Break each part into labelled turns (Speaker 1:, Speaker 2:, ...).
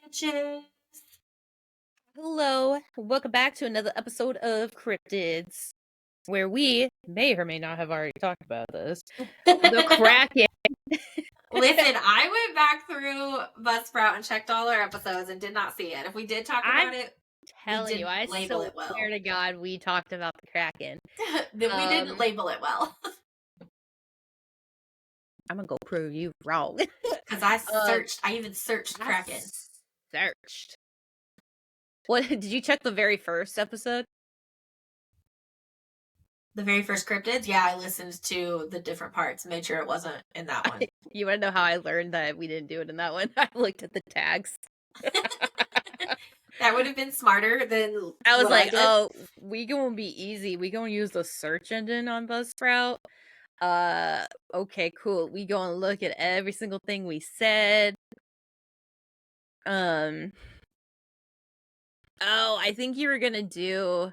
Speaker 1: bitches.
Speaker 2: Hello, welcome back to another episode of Cryptids, where we may or may not have already talked about this. The Kraken.
Speaker 1: Listen, I went back through Buzzsprout and checked all our episodes and did not see it. If we did talk about it, we
Speaker 2: Telling you,
Speaker 1: didn't
Speaker 2: I
Speaker 1: label it well.
Speaker 2: swear to God, we talked about the Kraken.
Speaker 1: We didn't label it well.
Speaker 2: I'm gonna go prove you wrong.
Speaker 1: Because I even searched Kraken.
Speaker 2: Searched. What, did you check the very first episode?
Speaker 1: The very first Cryptids? Yeah, I listened to the different parts, made sure it wasn't in that one.
Speaker 2: You wanna know how I learned that we didn't do it in that one? I looked at the tags.
Speaker 1: That would have been smarter than
Speaker 2: I was like,
Speaker 1: I
Speaker 2: oh, we gonna be easy. We gonna use the search engine on Buzzsprout. Okay, cool. We gonna look at every single thing we said. Oh, I think you were gonna do,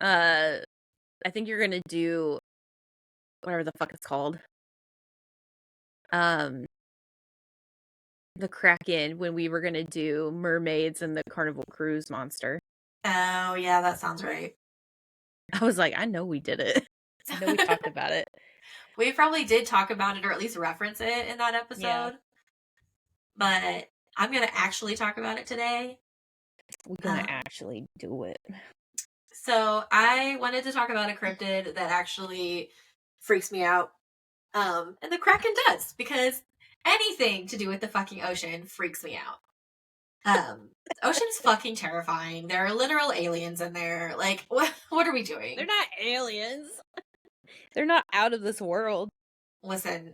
Speaker 2: I think you're gonna do whatever the fuck it's called. The Kraken, when we were gonna do mermaids and the Carnival Cruise monster.
Speaker 1: Oh, yeah, that sounds right.
Speaker 2: I was like, I know we did it. I know we talked about it.
Speaker 1: We probably did talk about it or at least reference it in that episode.
Speaker 2: Yeah.
Speaker 1: But I'm going to actually talk about it today.
Speaker 2: We're gonna actually do it.
Speaker 1: So I wanted to talk about a cryptid that actually freaks me out. And the Kraken does, because anything to do with the fucking ocean freaks me out. The ocean's fucking terrifying. There are literal aliens in there. Like, what are we doing?
Speaker 2: They're not aliens. They're not out of this world.
Speaker 1: Listen,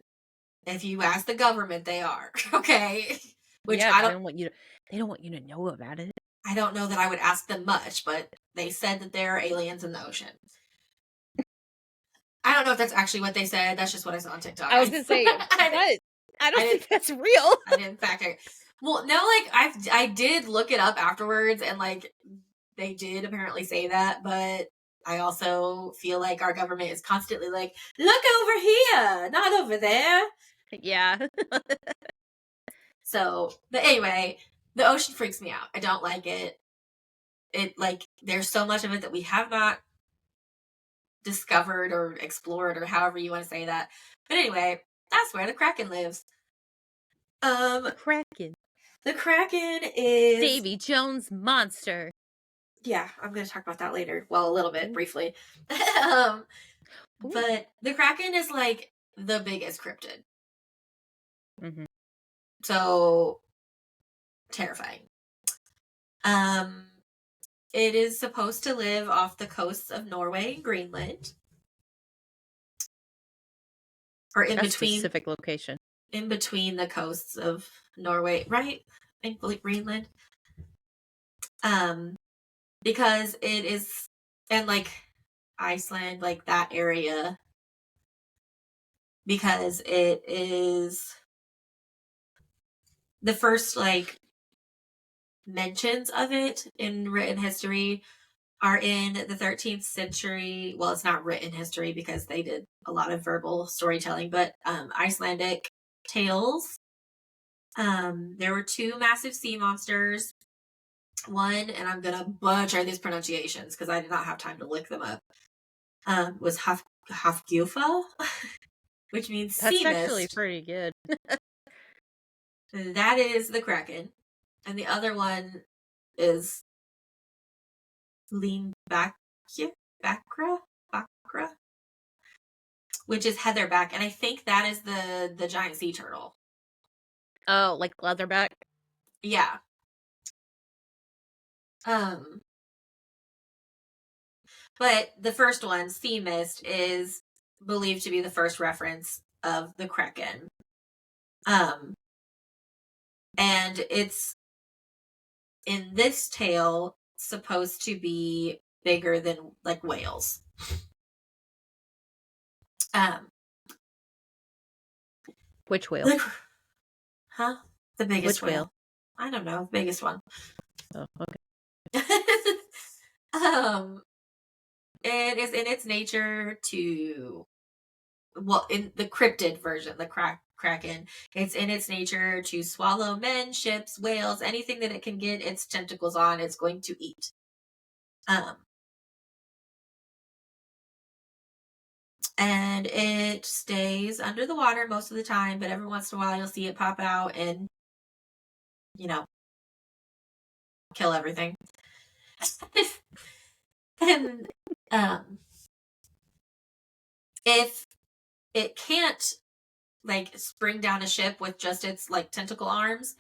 Speaker 1: if you ask the government, they are. Okay? Which
Speaker 2: yeah,
Speaker 1: I don't.
Speaker 2: They don't want you to know about it.
Speaker 1: I don't know that I would ask them much, but they said that there are aliens in the ocean. I don't know if that's actually what they said. That's just what I saw on TikTok.
Speaker 2: I was gonna say, I don't think that's real.
Speaker 1: I didn't fact check. Well, no, like I did look it up afterwards, and like they did apparently say that, but I also feel like our government is constantly like, look over here, not over there.
Speaker 2: Yeah.
Speaker 1: So, but anyway, the ocean freaks me out. I don't like it. It, like, there's so much of it that we have not discovered or explored, or however you want to say that. But anyway, that's where the Kraken lives.
Speaker 2: The Kraken.
Speaker 1: The Kraken is
Speaker 2: Davy Jones' monster.
Speaker 1: Yeah, I'm going to talk about that later. Well, a little bit, briefly. But the Kraken is like the biggest cryptid.
Speaker 2: Mm-hmm.
Speaker 1: So terrifying. It is supposed to live off the coasts of Norway and Greenland. Or in between.
Speaker 2: Specific location.
Speaker 1: In between the coasts of Norway, right? And Greenland. Because it is, and like Iceland, like that area, because it is the first like mentions of it in written history are in the 13th century. Well, it's not written history because they did a lot of verbal storytelling, but Icelandic tales. There were two massive sea monsters. One, and I'm gonna butcher these pronunciations because I did not have time to look them up, was Hafgufa, which means sea mist.
Speaker 2: That's actually pretty good.
Speaker 1: That is the Kraken. And the other one is Bakra, which is heatherback, and I think that is the giant sea turtle.
Speaker 2: Oh, like leatherback?
Speaker 1: Yeah. But the first one, sea mist, is believed to be the first reference of the Kraken. And it's, in this tale, supposed to be bigger than, like, whales.
Speaker 2: Which whale?
Speaker 1: The biggest
Speaker 2: Which whale?
Speaker 1: I don't know, the biggest one.
Speaker 2: Oh, okay.
Speaker 1: It is in its nature to, well, in the cryptid version, the Kraken. It's in its nature to swallow men, ships, whales, anything that it can get its tentacles on, it's going to eat. And it stays under the water most of the time, but every once in a while you'll see it pop out and, kill everything. And if it can't spring down a ship with just its tentacle arms,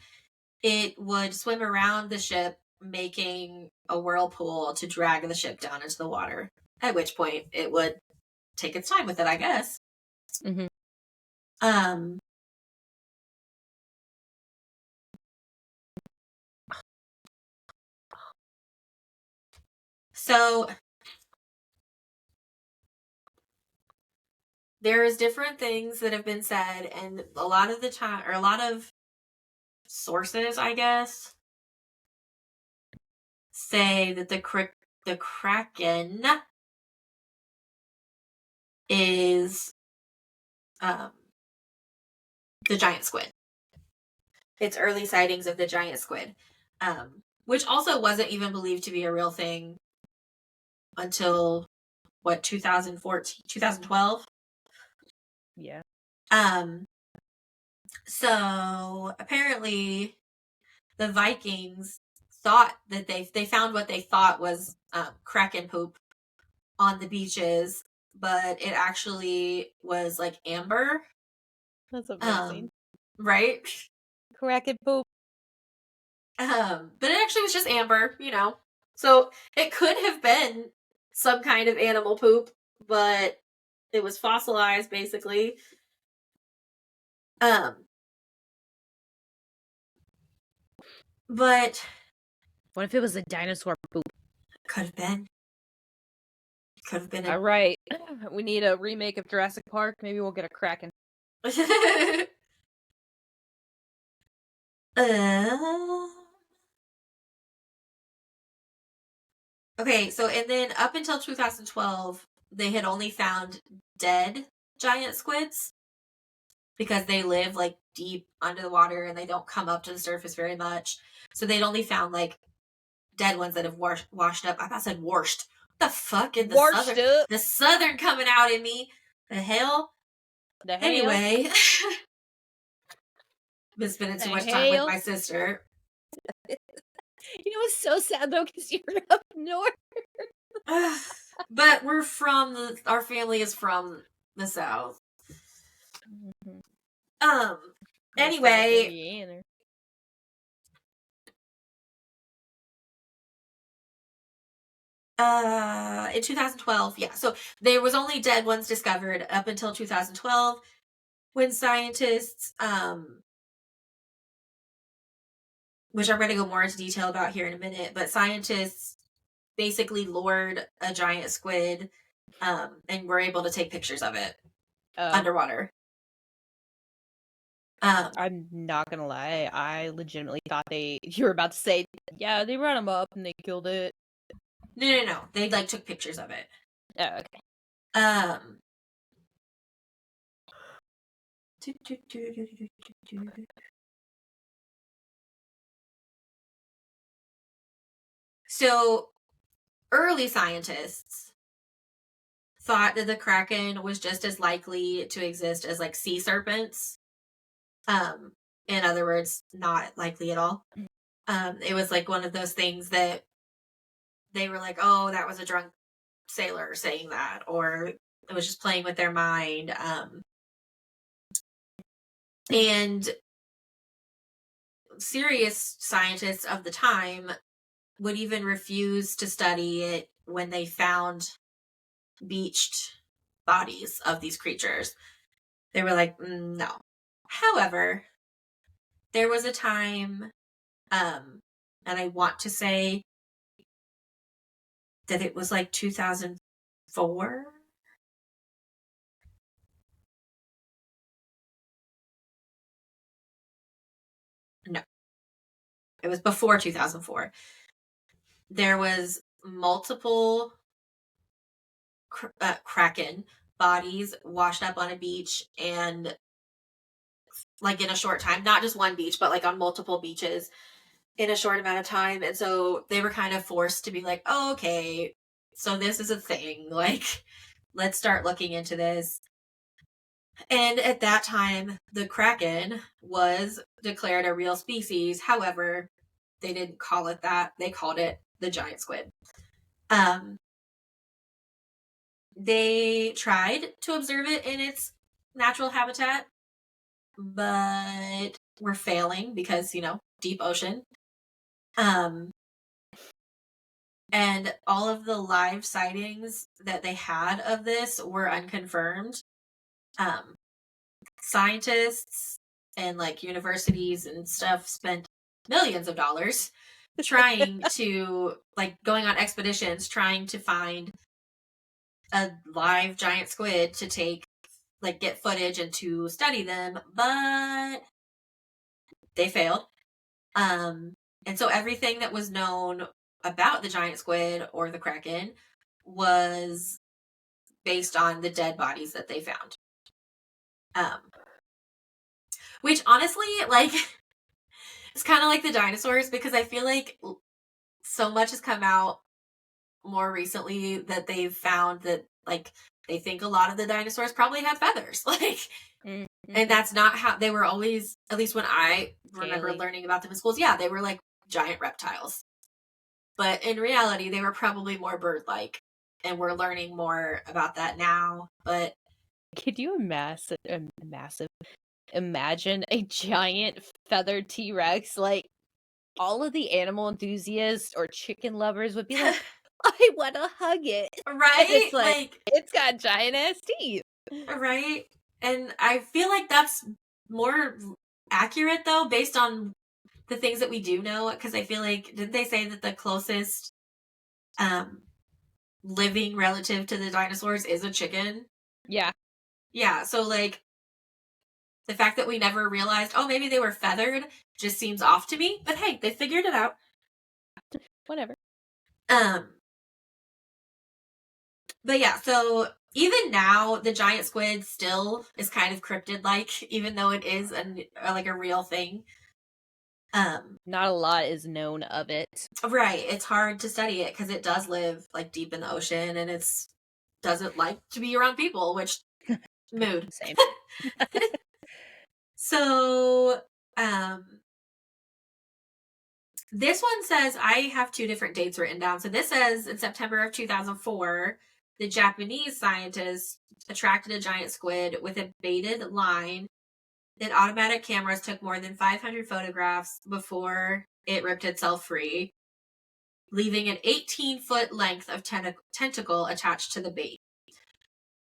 Speaker 1: it would swim around the ship, making a whirlpool to drag the ship down into the water. At which point it would take its time with it, I guess.
Speaker 2: Mm-hmm.
Speaker 1: So there's different things that have been said, and a lot of the time, or a lot of sources, I guess, say that the Kraken is the giant squid. It's early sightings of the giant squid, which also wasn't even believed to be a real thing until 2014, 2012.
Speaker 2: Yeah.
Speaker 1: So apparently the Vikings thought that they found what they thought was Kraken poop on the beaches, but it actually was amber.
Speaker 2: That's amazing.
Speaker 1: Right?
Speaker 2: Kraken poop.
Speaker 1: But it actually was just amber, So it could have been some kind of animal poop, but it was fossilized basically. But
Speaker 2: what if it was a dinosaur poop?
Speaker 1: Could have been. Could have been.
Speaker 2: All right. We need a remake of Jurassic Park. Maybe we'll get a Kraken. Okay, so and then up until 2012, they had only found dead giant squids because they live deep under the water and they don't come up to the surface very much. So they'd only found dead ones that have washed up. I thought I said washed. What the fuck in the southern coming out in me? The hell? Anyway, been spending too much time with my sister. It's so sad though because you're up north.
Speaker 1: But we're our family is from the south. Mm-hmm. Anyway. In 2012, yeah. So there was only dead ones discovered up until 2012 when scientists, which I'm going to go more into detail about here in a minute, but scientists basically lured a giant squid and were able to take pictures of it underwater.
Speaker 2: I'm not gonna lie, I legitimately thought you were about to say, yeah, they brought him up and they killed it.
Speaker 1: No. They took pictures of it.
Speaker 2: Oh, okay.
Speaker 1: So early scientists thought that the Kraken was just as likely to exist as sea serpents. In other words, not likely at all. It was one of those things that they were oh, that was a drunk sailor saying that, or it was just playing with their mind. And serious scientists of the time would even refuse to study it when they found beached bodies of these creatures. They were no. However, there was a time, and I want to say that it was 2004. No, it was before 2004. There was multiple Kraken bodies washed up on a beach, and like in a short time, not just one beach, but like on multiple beaches in a short amount of time. And so they were kind of forced to be like, oh, okay, so this is a thing. Like, let's start looking into this. And at that time, the Kraken was declared a real species. However, they didn't call it that. They called it the giant squid. They tried to observe it in its natural habitat, but were failing because, deep ocean. And all of the live sightings that they had of this were unconfirmed. Scientists and like universities and stuff spent millions of dollars trying to like going on expeditions trying to find a live giant squid to take like get footage and to study them, but they failed. And so everything that was known about the giant squid or the Kraken was based on the dead bodies that they found. Which honestly, like, it's kind of like the dinosaurs because I feel like so much has come out more recently that they've found that, like, they think a lot of the dinosaurs probably had feathers. Like, and that's not how they were always, at least when I remember learning about them in schools. Yeah, they were like giant reptiles. But in reality, they were probably more bird-like. And we're learning more about that now. But
Speaker 3: could you imagine a giant feathered T-Rex? Like, all of the animal enthusiasts or chicken lovers would be like, I want to hug it.
Speaker 1: Right?
Speaker 3: It's like, it's got giant ass teeth.
Speaker 1: Right? And I feel like that's more accurate, though, based on the things that we do know. Because I feel like, didn't they say that the closest living relative to the dinosaurs is a chicken?
Speaker 3: Yeah.
Speaker 1: Yeah, so, like, the fact that we never realized, oh, maybe they were feathered, just seems off to me. But hey, they figured it out.
Speaker 3: Whatever.
Speaker 1: But yeah, so even now, the giant squid still is kind of cryptid-like, even though it is like a real thing.
Speaker 3: Not a lot is known of it.
Speaker 1: Right, it's hard to study it because it does live like deep in the ocean, and it's doesn't like to be around people, which mood.
Speaker 3: Same.
Speaker 1: So, this one says, I have two different dates written down. So this says in September of 2004, the Japanese scientists attracted a giant squid with a baited line. Then automatic cameras took more than 500 photographs before it ripped itself free, leaving an 18-foot length of tentacle attached to the bait.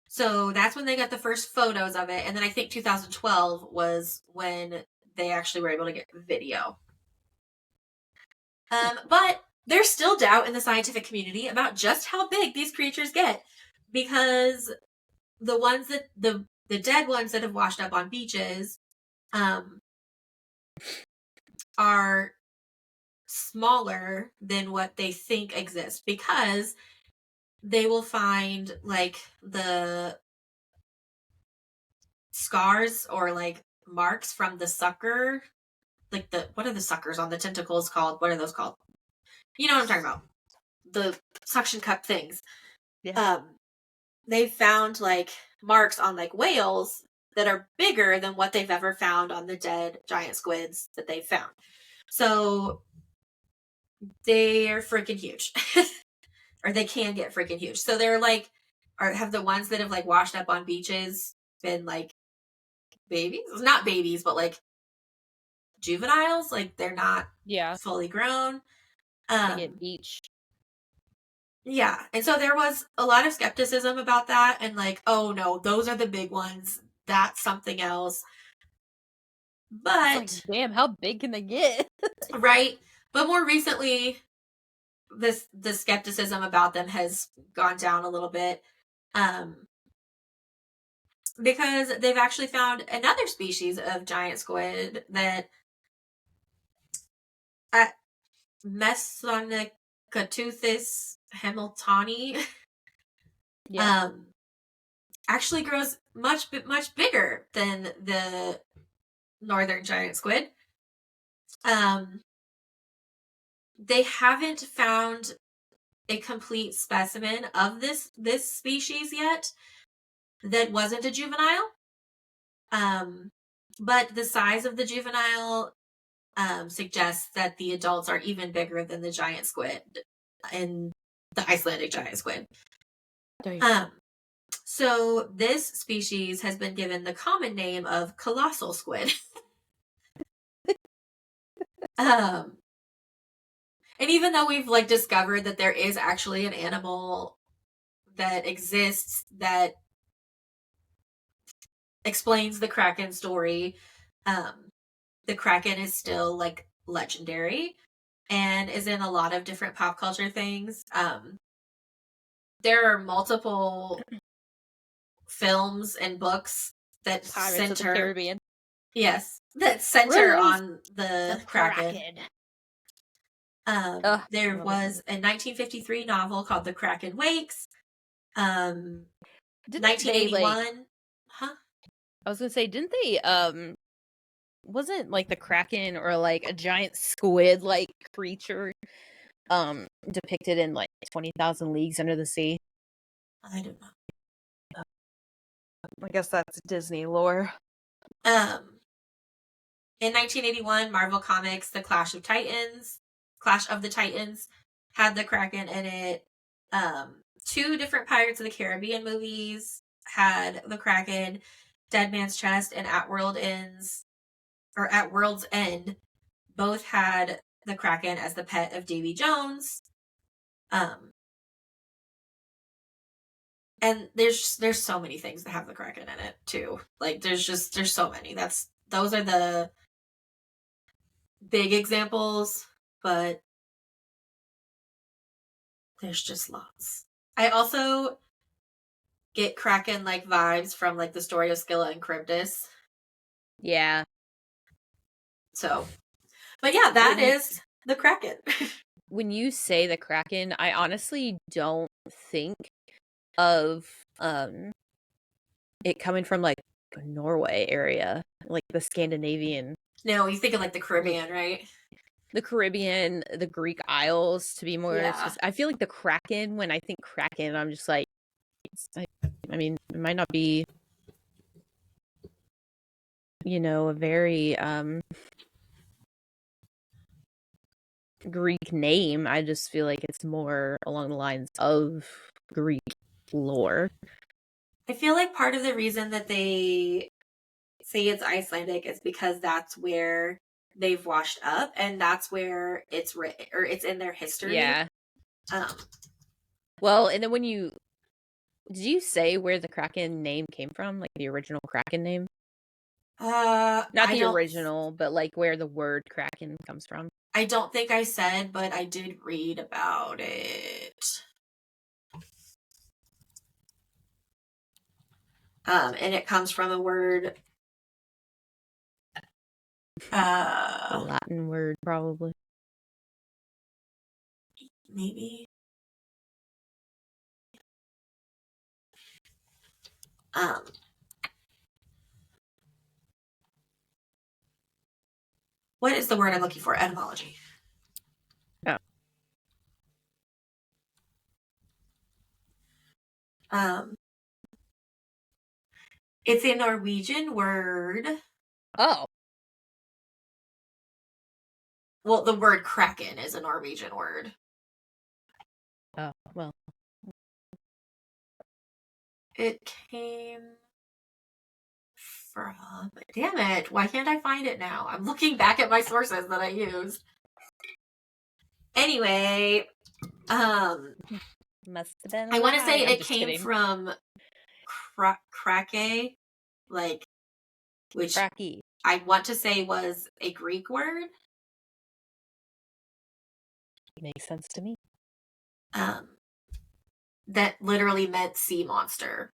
Speaker 1: So that's when they got the first photos of it. And then I think 2012 was when they actually were able to get video. But there's still doubt in the scientific community about just how big these creatures get, because the ones that the dead ones that have washed up on beaches are smaller than what they think exists, because they will find like the scars or like marks from the sucker, like what are the suckers on the tentacles called? What are those called? You know what I'm talking about. The suction cup things.
Speaker 3: Yeah.
Speaker 1: They found like marks on like whales that are bigger than what they've ever found on the dead giant squids that they've found. So they're freaking huge. Or they can get freaking huge. So they're like, or have the ones that have like washed up on beaches been like babies? Not babies, but like juveniles. Like they're not fully grown.
Speaker 3: They get beach.
Speaker 1: Yeah. And so there was a lot of skepticism about that, and like, oh no, those are the big ones. That's something else. But
Speaker 3: like, damn, how big can they get?
Speaker 1: Right. But more recently, the skepticism about them has gone down a little bit. Because they've actually found another species of giant squid that Mesonicatus hamiltoni actually grows much bigger than the northern giant squid. They haven't found a complete specimen of this species yet that wasn't a juvenile. But the size of the juvenile suggests that the adults are even bigger than the giant squid and the Icelandic giant squid. So this species has been given the common name of colossal squid. And even though we've like discovered that there is actually an animal that exists that explains the Kraken story, the Kraken is still like legendary and is in a lot of different pop culture things. There are multiple films and books that
Speaker 3: Pirates of the Caribbean.
Speaker 1: Yes, that center on the Kraken. There was a 1953 novel called The Kraken Wakes. 1981. Huh?
Speaker 3: I was gonna say, didn't they wasn't like the Kraken or like a giant squid like creature depicted in like 20,000 Leagues Under the Sea?
Speaker 1: I don't know.
Speaker 3: I guess that's Disney lore.
Speaker 1: In 1981, Marvel Comics' The Clash of the Titans had the Kraken in it. 2 different Pirates of the Caribbean movies had the Kraken. Dead Man's Chest and At World's End both had the Kraken as the pet of Davy Jones. And there's so many things that have the Kraken in it too. Like there's so many. Those are the big examples, but there's just lots. I also get Kraken like vibes from like the story of Scylla and Cryptids.
Speaker 3: Yeah.
Speaker 1: So, but yeah, that is the Kraken.
Speaker 3: When you say the Kraken, I honestly don't think of it coming from like Norway area, like the Scandinavian.
Speaker 1: No, you think of like the Caribbean, right?
Speaker 3: The Caribbean, the Greek Isles, to be more specific. I feel like the Kraken, when I think Kraken, I'm just like, I mean, it might not be, a very Greek name. I just feel like it's more along the lines of Greek lore.
Speaker 1: I feel like part of the reason that they say it's Icelandic is because that's where they've washed up and that's where it's written or it's in their history.
Speaker 3: Yeah. Well, and then did you say where the Kraken name came from? Like the original Kraken name? Not the original, but like where the word Kraken comes from.
Speaker 1: I don't think I said, but I did read about it. And it comes from a word.
Speaker 3: A Latin word, probably.
Speaker 1: Maybe. What is the word I'm looking for? Etymology. Oh. It's a Norwegian word.
Speaker 3: Oh.
Speaker 1: Well, the word Kraken is a Norwegian word.
Speaker 3: Oh, well.
Speaker 1: It came from... Damn it. Why can't I find it now? I'm looking back at my sources that I used. Anyway,
Speaker 3: must have been.
Speaker 1: I want to say it came from Krake, like, which
Speaker 3: Krake.
Speaker 1: I want to say was a Greek word.
Speaker 3: Makes sense to me.
Speaker 1: That literally meant sea monster.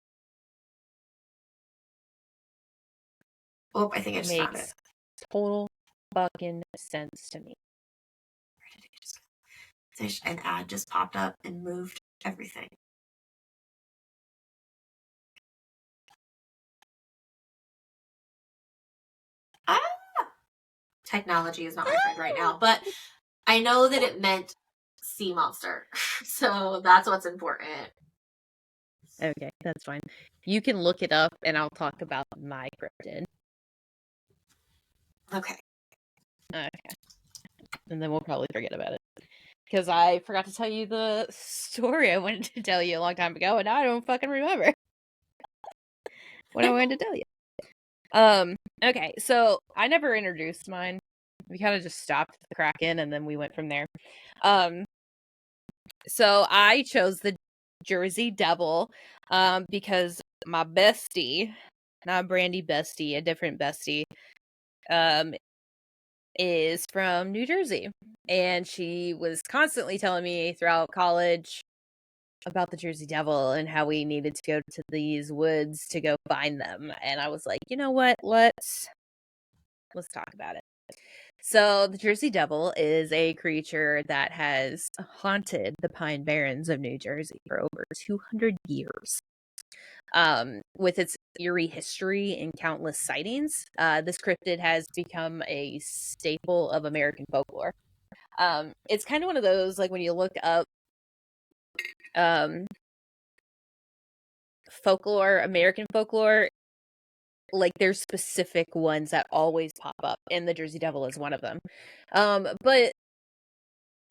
Speaker 1: Oh, I think I just found it.
Speaker 3: Total fucking sense to me.
Speaker 1: Where did it just go? An ad just popped up and moved everything. technology is not my friend right now, but I know that it meant sea monster. So that's what's important.
Speaker 3: Okay, that's fine. You can look it up and I'll talk about my cryptid.
Speaker 1: Okay.
Speaker 3: Okay. And then we'll probably forget about it. Because I forgot to tell you the story I wanted to tell you a long time ago, and now I don't fucking remember what I wanted to tell you. Okay, so I never introduced mine. We kind of just stopped at the Kraken, and then we went from there. So I chose the Jersey Devil, because my bestie, not Brandy bestie, a different bestie, is from New Jersey. And she was constantly telling me throughout college about the Jersey Devil and how we needed to go to these woods to go find them. And I was like, you know what? Let's talk about it. So the Jersey Devil is a creature that has haunted the Pine Barrens of New Jersey for over 200 years. With its eerie history and countless sightings, this cryptid has become a staple of American folklore. It's kind of one of those, like, when you look up folklore, American folklore, like, there's specific ones that always pop up, and the Jersey Devil is one of them. But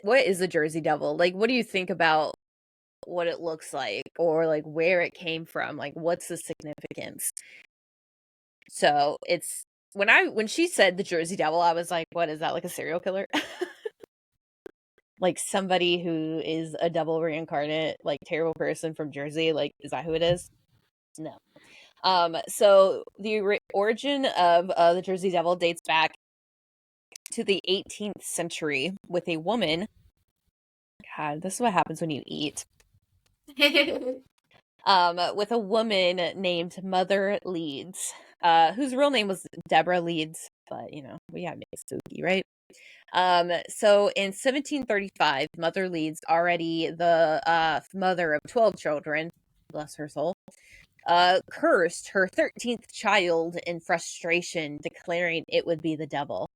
Speaker 3: what is the Jersey Devil? Like, what do you think about what it looks like, or like where it came from? Like, what's the significance? So it's when she said the Jersey Devil, I was like, what is that, like a serial killer? Like somebody who is a double reincarnate, like terrible person from Jersey? Like, is that who it is? No. So the origin of the Jersey Devil dates back to the 18th century with a woman. God, this is what happens when you eat. With a woman named Mother Leeds, whose real name was Deborah Leeds, but you know, we gotta make it spooky, right? So in 1735, Mother Leeds, already the mother of 12 children, bless her soul, cursed her 13th child in frustration, declaring it would be the devil.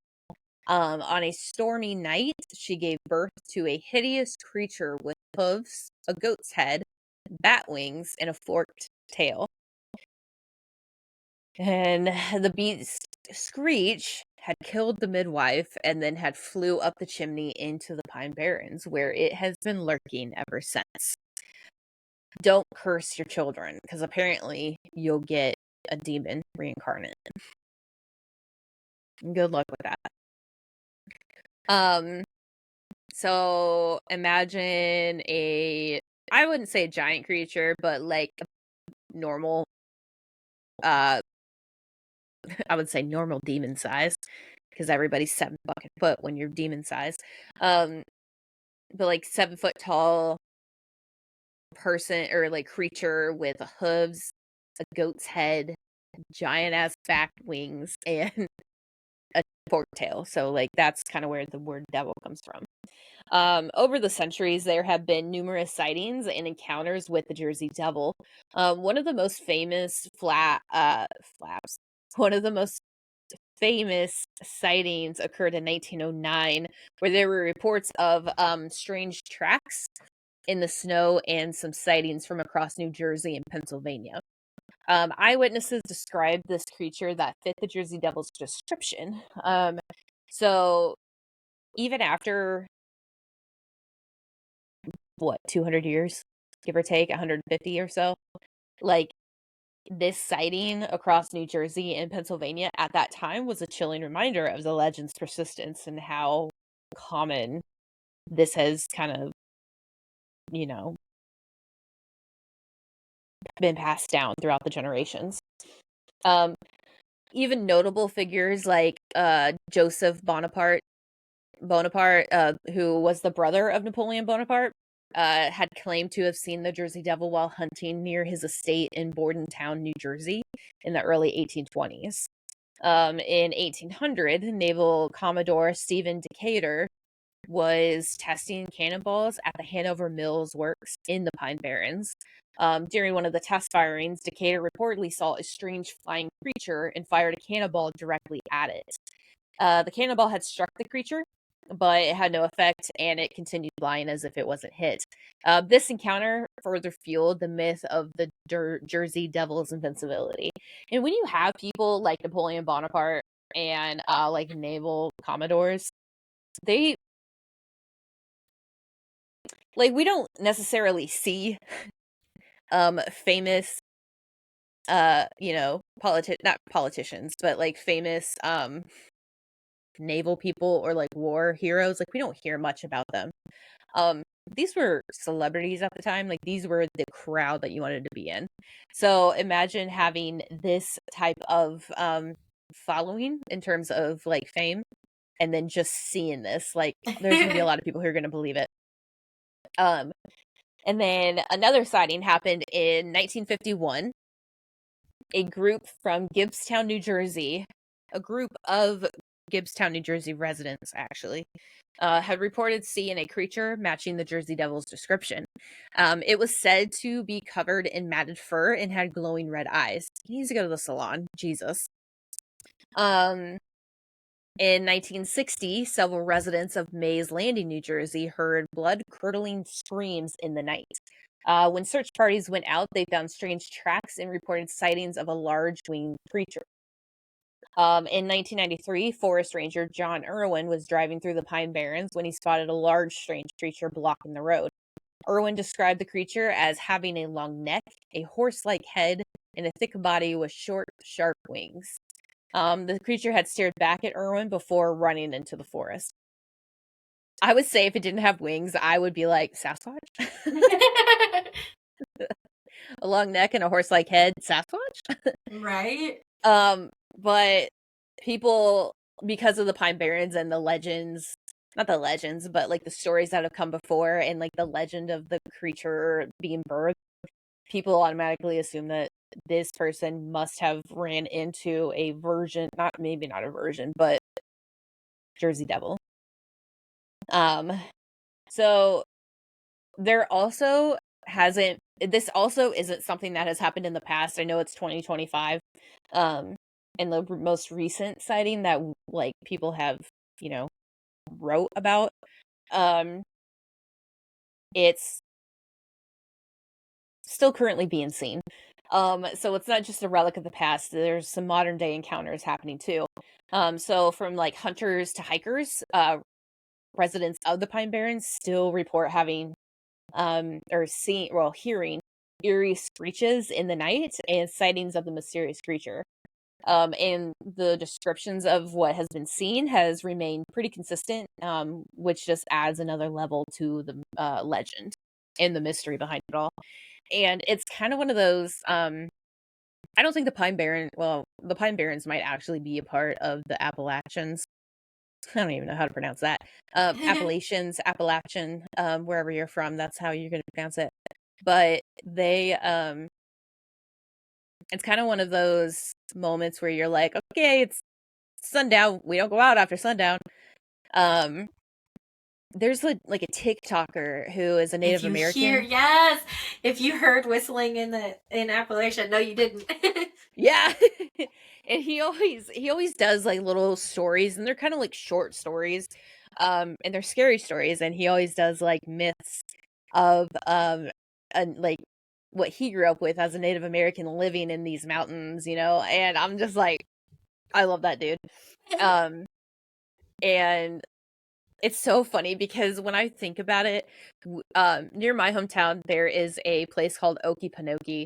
Speaker 3: On a stormy night, she gave birth to a hideous creature with hooves, a goat's head, bat wings, and a forked tail. And the beast Screech had killed the midwife and then had flew up the chimney into the Pine Barrens, where it has been lurking ever since. Don't curse your children, because apparently you'll get a demon reincarnate. Good luck with that. So imagine I wouldn't say a giant creature, but like a normal, I would say normal demon size, because everybody's 7 fucking foot when you're demon size. But like 7 foot tall person or like creature with hooves, a goat's head, giant ass back wings, and a fork tail. So like that's kind of where the word devil comes from. Over the centuries, there have been numerous sightings and encounters with the Jersey Devil. One of the most famous one of the most famous sightings occurred in 1909, where there were reports of strange tracks in the snow and some sightings from across New Jersey and Pennsylvania. Eyewitnesses described this creature that fit the Jersey Devil's description. So even after 200 years, give or take 150 or so, like, this sighting across New Jersey and Pennsylvania at that time was a chilling reminder of the legend's persistence and how common this has kind of, you know, been passed down throughout the generations. Even notable figures like Joseph Bonaparte, who was the brother of Napoleon Bonaparte, had claimed to have seen the Jersey Devil while hunting near his estate in Bordentown, New Jersey, in the early 1820s. In 1800, Naval Commodore Stephen Decatur was testing cannonballs at the Hanover Mills Works in the Pine Barrens. During one of the test firings, Decatur reportedly saw a strange flying creature and fired a cannonball directly at it. The cannonball had struck the creature, but it had no effect, and it continued flying as if it wasn't hit. This encounter further fueled the myth of the Jersey Devil's invincibility. And when you have people like Napoleon Bonaparte and like naval commodores, they like, we don't necessarily see famous not politicians, but like famous naval people or like war heroes. Like, we don't hear much about them. These were celebrities at the time. Like, these were the crowd that you wanted to be in. So imagine having this type of following in terms of like fame, and then just seeing this. Like, there's gonna be a lot of people who are gonna believe it. And then another sighting happened in 1951. A group from Gibbstown, New Jersey, a group of Gibbstown, New Jersey residents, actually, had reported seeing a creature matching the Jersey Devil's description. It was said to be covered in matted fur and had glowing red eyes. He needs to go to the salon. Jesus. In 1960, several residents of Mays Landing, New Jersey, heard blood-curdling screams in the night. When search parties went out, they found strange tracks and reported sightings of a large winged creature. In 1993, forest ranger John Irwin was driving through the Pine Barrens when he spotted a large, strange creature blocking the road. Irwin described the creature as having a long neck, a horse-like head, and a thick body with short, sharp wings. The creature had stared back at Irwin before running into the forest. I would say if it didn't have wings, I would be like, Sasquatch? A long neck and a horse-like head, Sasquatch?
Speaker 1: Right?
Speaker 3: But people, because of the Pine Barrens and the legends, not the legends, but like the stories that have come before and like the legend of the creature being birthed, people automatically assume that this person must have ran into a version, maybe not a version, but Jersey Devil. So there also this also isn't something that has happened in the past. I know it's 2025. And the most recent sighting that like people have, wrote about, it's still currently being seen. So it's not just a relic of the past. There's some modern day encounters happening too. So from like hunters to hikers, residents of the Pine Barrens still report having hearing eerie screeches in the night and sightings of the mysterious creature. And the descriptions of what has been seen has remained pretty consistent, which just adds another level to the legend and the mystery behind it all. And it's kind of one of those, I don't think the Pine Barrens might actually be a part of the Appalachians. I don't even know how to pronounce that. Appalachian, wherever you're from, that's how you're going to pronounce it. But they, it's kind of one of those moments where you're like, okay, it's sundown. We don't go out after sundown. There's like a TikToker who is a Native American.
Speaker 1: Yes. If you heard whistling in Appalachia, no, you didn't.
Speaker 3: Yeah. And he always does like little stories, and they're kind of like short stories. And they're scary stories, and he always does like myths of and like what he grew up with as a Native American living in these mountains, and I'm just like, I love that dude. And it's so funny because when I think about it, near my hometown, there is a place called Okefenokee,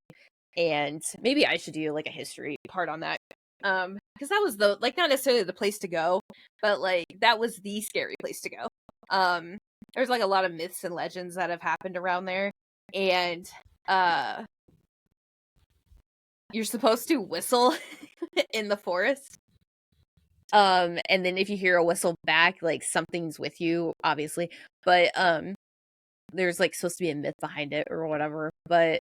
Speaker 3: and maybe I should do like a history part on that. Because that was not necessarily the place to go, but like that was the scary place to go. There's like a lot of myths and legends that have happened around there, and you're supposed to whistle in the forest. And then if you hear a whistle back, like something's with you, obviously. But there's like supposed to be a myth behind it or whatever. But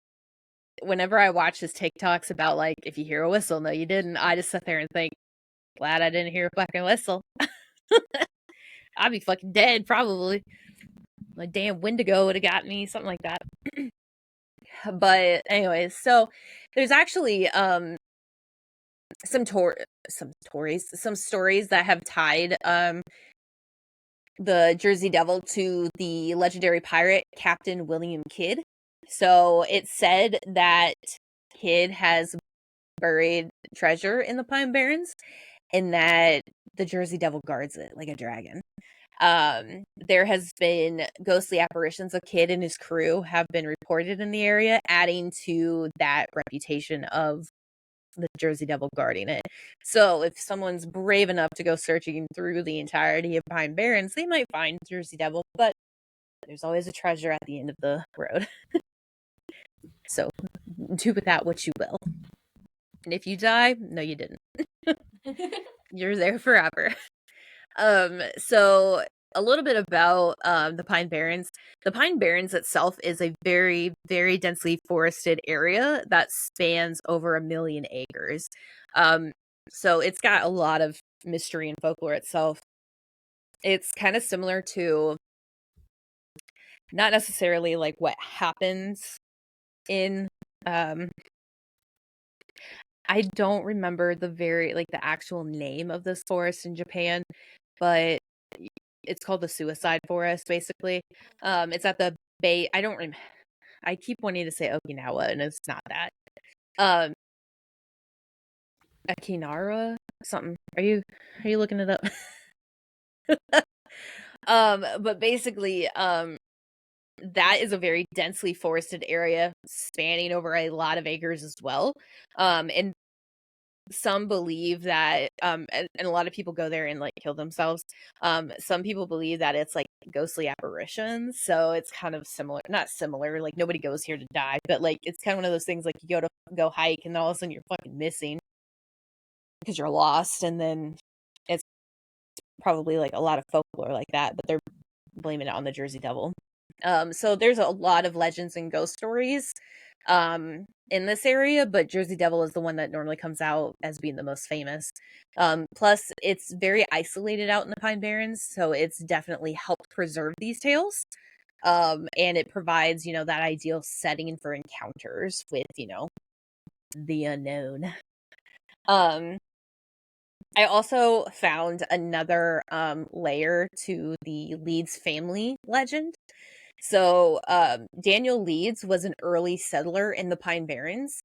Speaker 3: whenever I watch his TikToks about like if you hear a whistle, no, you didn't, I just sit there and think, glad I didn't hear a fucking whistle. I'd be fucking dead probably. My damn Wendigo would have got me, something like that. But anyways, so there's actually some some stories that have tied the Jersey Devil to the legendary pirate Captain William Kidd. So it's said that Kidd has buried treasure in the Pine Barrens and that the Jersey Devil guards it like a dragon. There has been ghostly apparitions of Kidd and his crew have been reported in the area, adding to that reputation of the Jersey Devil guarding it. So if someone's brave enough to go searching through the entirety of Pine Barrens, they might find Jersey Devil, but there's always a treasure at the end of the road. So do with that what you will. And if you die, no, you didn't. You're there forever. So a little bit about the Pine Barrens. The Pine Barrens itself is a very, very densely forested area that spans over 1 million acres. So it's got a lot of mystery and folklore itself. It's kind of similar to not necessarily like what happens in I don't remember the actual name of this forest in Japan, but it's called the Suicide Forest, basically. It's at the Bay. I keep wanting to say Okinawa, and it's not that. Akinara something. Are you looking it up? But basically, that is a very densely forested area spanning over a lot of acres as well. And some believe that and a lot of people go there and like kill themselves. Some people believe that it's like ghostly apparitions, so it's kind of not similar, like nobody goes here to die, but like it's kind of one of those things like you go hike and all of a sudden you're fucking missing because you're lost, and then it's probably like a lot of folklore like that, but they're blaming it on the Jersey Devil. So there's a lot of legends and ghost stories in this area, but Jersey Devil is the one that normally comes out as being the most famous. Plus, it's very isolated out in the Pine Barrens, so it's definitely helped preserve these tales. And it provides, that ideal setting for encounters with, the unknown. I also found another layer to the Leeds family legend. So, Daniel Leeds was an early settler in the Pine Barrens.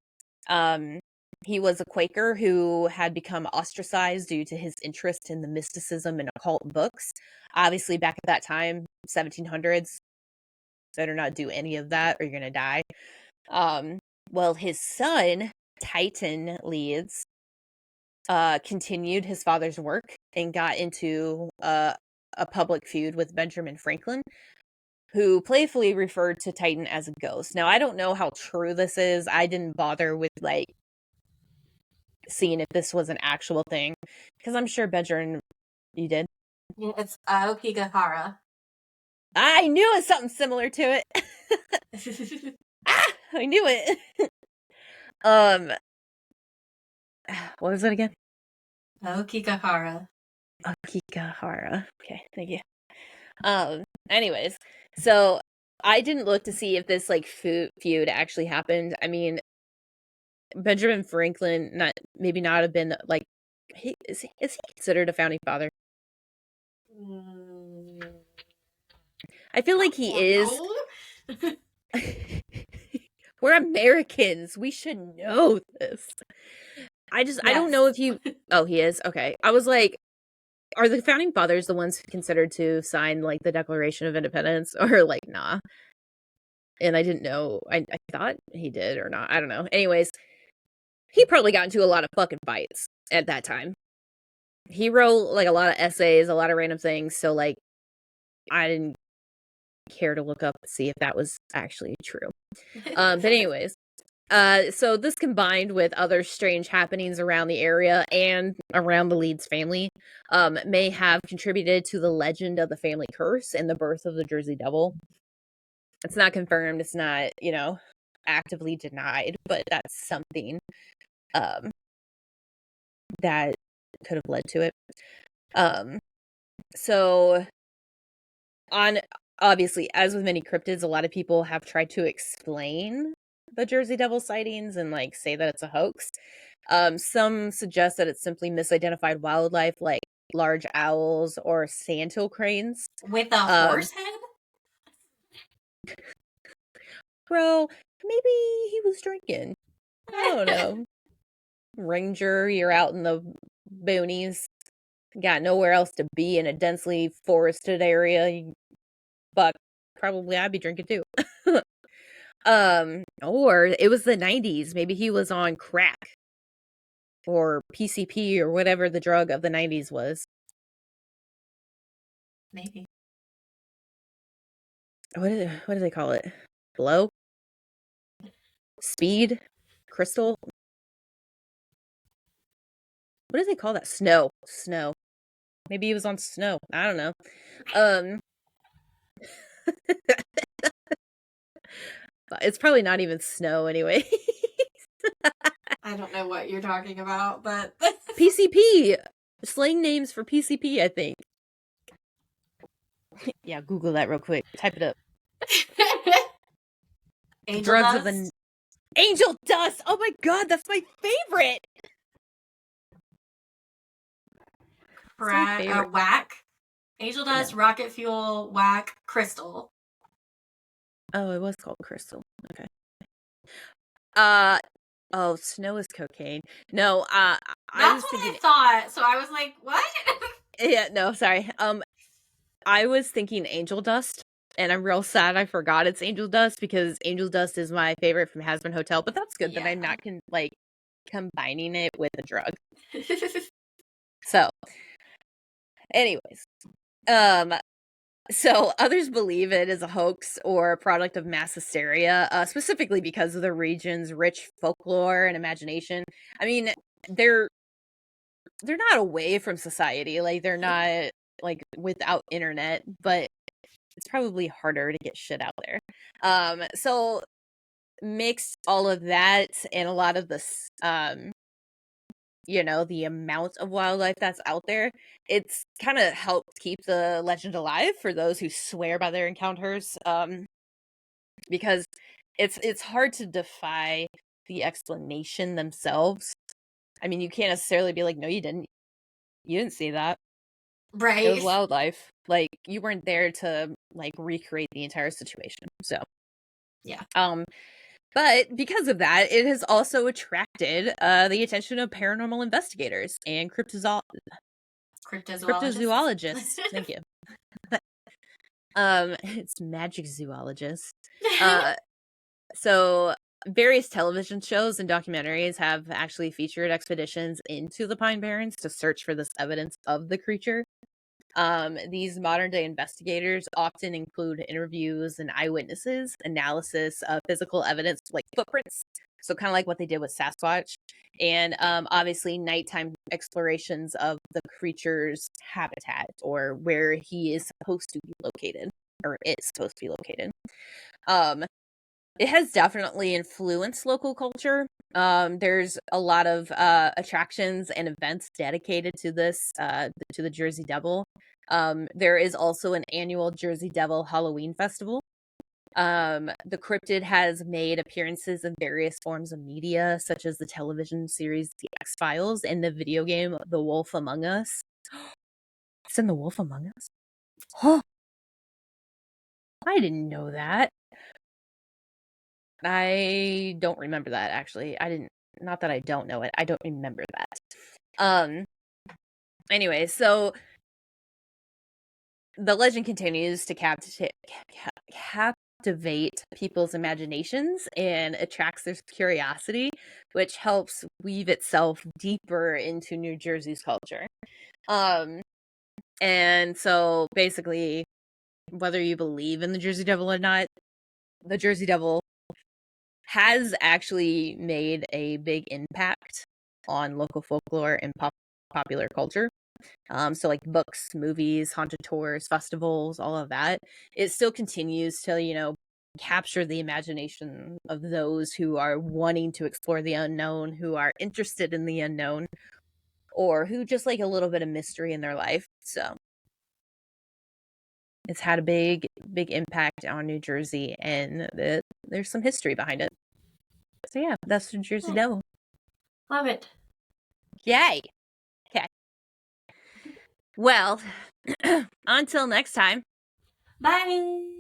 Speaker 3: He was a Quaker who had become ostracized due to his interest in the mysticism and occult books. Obviously, back at that time, 1700s, better not do any of that or you're going to die. Well, his son, Titan Leeds, continued his father's work and got into a public feud with Benjamin Franklin, who playfully referred to Titan as a ghost. Now, I don't know how true this is. I didn't bother with, seeing if this was an actual thing. Because I'm sure Benjamin, you did?
Speaker 1: Yeah, it's Aokigahara.
Speaker 3: I knew it was something similar to it. I knew it. What was it again?
Speaker 1: Aokigahara.
Speaker 3: Aokigahara. Okay, thank you. Anyways, so I didn't look to see if this feud actually happened. I mean, Benjamin Franklin maybe not have been is he considered a founding father? I feel like he is. We're Americans. We should know this. I don't know if he. Oh, he is? Okay. I was like, are the founding fathers the ones considered to sign the Declaration of Independence, or nah? And I didn't know. I thought he did or not. I don't know. Anyways, he probably got into a lot of fucking fights at that time. He wrote a lot of essays, a lot of random things. So I didn't care to look up to see if that was actually true. But anyways, so this combined with other strange happenings around the area and around the Leeds family, may have contributed to the legend of the family curse and the birth of the Jersey Devil. It's not confirmed. It's not, actively denied, but that's something that could have led to it. So obviously, as with many cryptids, a lot of people have tried to explain the Jersey Devil sightings and say that it's a hoax. Some suggest that it's simply misidentified wildlife like large owls or sandhill cranes.
Speaker 1: With a horse head?
Speaker 3: Bro, maybe he was drinking. I don't know. Ranger, you're out in the boonies. Got nowhere else to be in a densely forested area. But probably I'd be drinking too. Or it was the 90s. Maybe he was on crack. Or PCP or whatever the drug of the 90s was.
Speaker 1: Maybe.
Speaker 3: What do they call it? Blow? Speed? Crystal? What do they call that? Snow. Maybe he was on snow. I don't know. It's probably not even snow anyway.
Speaker 1: I don't know what you're talking about, but
Speaker 3: PCP! Slang names for PCP, I think. Yeah, Google that real quick. Type it up.
Speaker 1: Angel dust?
Speaker 3: Angel dust! Oh my god, that's my favorite!
Speaker 1: Whack. Angel dust,
Speaker 3: No.
Speaker 1: rocket fuel, whack, crystal.
Speaker 3: Oh, it was called crystal. Okay. Oh, snow is cocaine. No, I was thinking.
Speaker 1: I thought. So I was like, what?
Speaker 3: Yeah, no, sorry. I was thinking angel dust, and I'm real sad I forgot it's angel dust because angel dust is my favorite from Has Been Hotel. But that's good that I'm not combining it with a drug. So, anyways, so others believe it is a hoax or a product of mass hysteria, specifically because of the region's rich folklore and imagination. I mean, they're not away from society, like they're not like without internet, but it's probably harder to get shit out there. So mix all of that and a lot of this, the amount of wildlife that's out there, it's kind of helped keep the legend alive for those who swear by their encounters, because it's hard to defy the explanation themselves. I mean, you can't necessarily be like, no, you didn't see that.
Speaker 1: Right.
Speaker 3: It was wildlife. Like, you weren't there to recreate the entire situation. So
Speaker 1: yeah.
Speaker 3: But because of that, it has also attracted the attention of paranormal investigators and cryptozoologists. Thank you. It's magic zoologists. So various television shows and documentaries have actually featured expeditions into the Pine Barrens to search for this evidence of the creature. These modern day investigators often include interviews and eyewitnesses, analysis of physical evidence like footprints. So kind of like what they did with Sasquatch, and obviously nighttime explorations of the creature's habitat or where he is supposed to be located or it's supposed to be located. It has definitely influenced local culture. There's a lot of attractions and events dedicated to this, to the Jersey Devil. There is also an annual Jersey Devil Halloween festival. The cryptid has made appearances in various forms of media, such as the television series The X-Files and the video game The Wolf Among Us. It's in The Wolf Among Us? Oh, I didn't know that. I don't remember that, actually. Not that I don't know it. I don't remember that. Anyway, so the legend continues to captivate people's imaginations and attracts their curiosity, which helps weave itself deeper into New Jersey's culture. And so basically, whether you believe in the Jersey Devil or not, the Jersey Devil has actually made a big impact on local folklore and popular culture. So like books, movies, haunted tours, festivals, all of that. It still continues to, capture the imagination of those who are wanting to explore the unknown, who are interested in the unknown, or who just like a little bit of mystery in their life. So it's had a big impact on New Jersey, and there's some history behind it. So yeah, that's the Jersey Devil.
Speaker 1: Love it.
Speaker 3: Yay. Okay. Well, until next time.
Speaker 1: Bye.